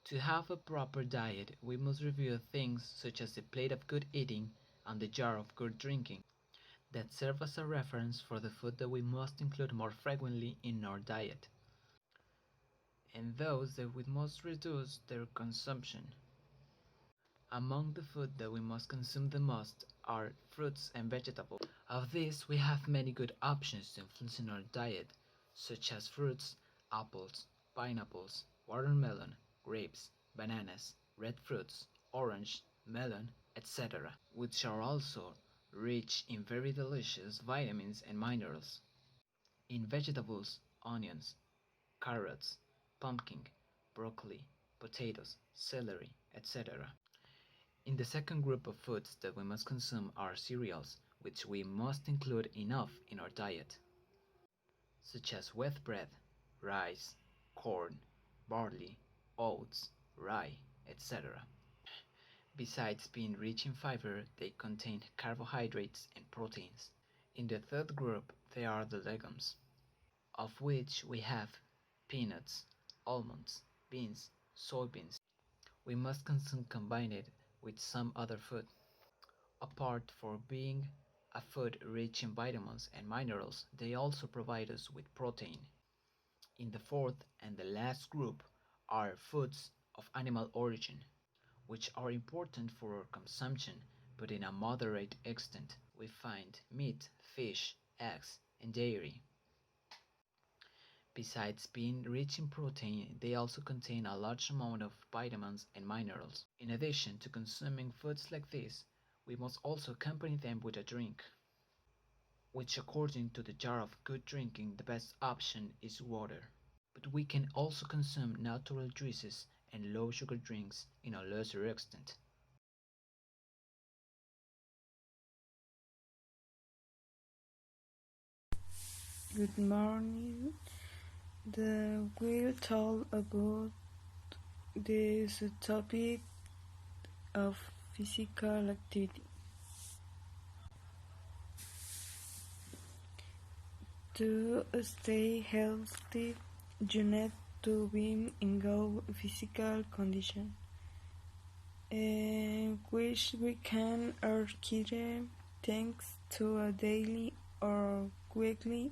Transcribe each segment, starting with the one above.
To have a proper diet, we must review things such as the plate of good eating and the jar of good drinking that serve as a reference for the food that we must include more frequently in our diet, and those that we must reduce their consumption. Among the food that we must consume the most are fruits and vegetables. Of these, we have many good options to influence in our diet, such as fruits, apples, pineapples, watermelon, grapes, bananas, red fruits, orange, melon, etc., which are also rich in very delicious vitamins and minerals. In vegetables, onions, carrots, pumpkin, broccoli, potatoes, celery, etc. In the second group of foods that we must consume are cereals, which we must include enough in our diet, such as wheat bread, rice, corn, barley, oats, rye, etc. Besides being rich in fiber, they contain carbohydrates and proteins. In the third group, there are the legumes, of which we have peanuts, almonds, beans, soybeans. We must consume combined with some other food. Apart from being a food rich in vitamins and minerals, they also provide us with protein. In the fourth and the last group are foods of animal origin, which are important for our consumption, but in a moderate extent. We find meat, fish, eggs, and dairy. Besides being rich in protein, they also contain a large amount of vitamins and minerals. In addition to consuming foods like this, we must also accompany them with a drink, which according to the jar of good drinking, the best option is water. But we can also consume natural juices and low sugar drinks in a lesser extent. Good morning. We'll talk about this topic of physical activity. To stay healthy, you need to be in good physical condition, which we can achieve thanks to a daily or weekly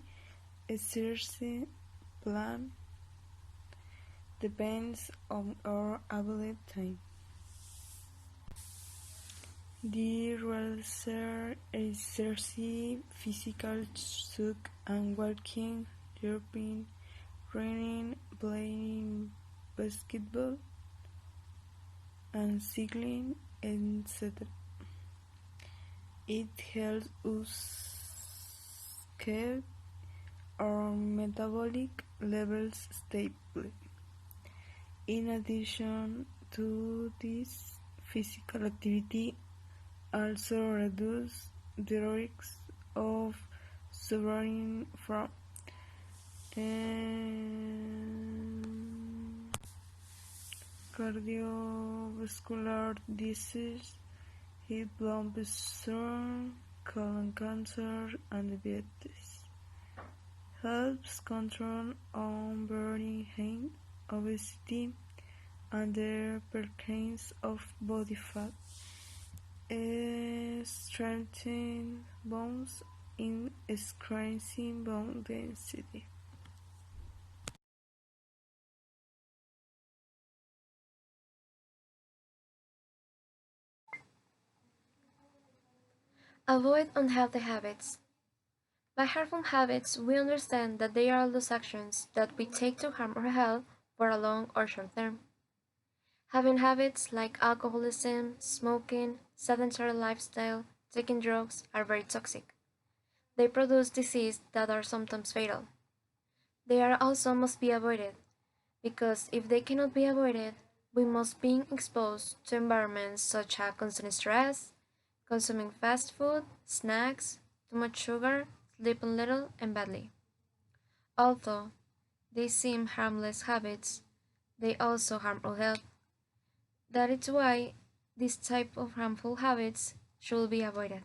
exercise plan. Depends on our available time. The regular exercise, physical such and walking, jumping, running, playing basketball, and cycling, etc. It helps us keep our metabolic levels stable. In addition to this, physical activity also reduces the risk of suffering from cardiovascular disease, high blood pressure, colon cancer, and diabetes. Helps control overeating, obesity, and the presence of body fat. Strengthening bones in increasing bone density. Avoid unhealthy habits. By harmful habits, we understand that they are those actions that we take to harm our health for a long or short term. Having habits like alcoholism, smoking, sedentary lifestyle, taking drugs are very toxic. They produce diseases that are sometimes fatal. They are also must be avoided, because if they cannot be avoided, we must be exposed to environments such as constant stress, consuming fast food, snacks, too much sugar, sleeping little and badly. Although they seem harmless habits, they also harm our health. That is why this type of harmful habits should be avoided.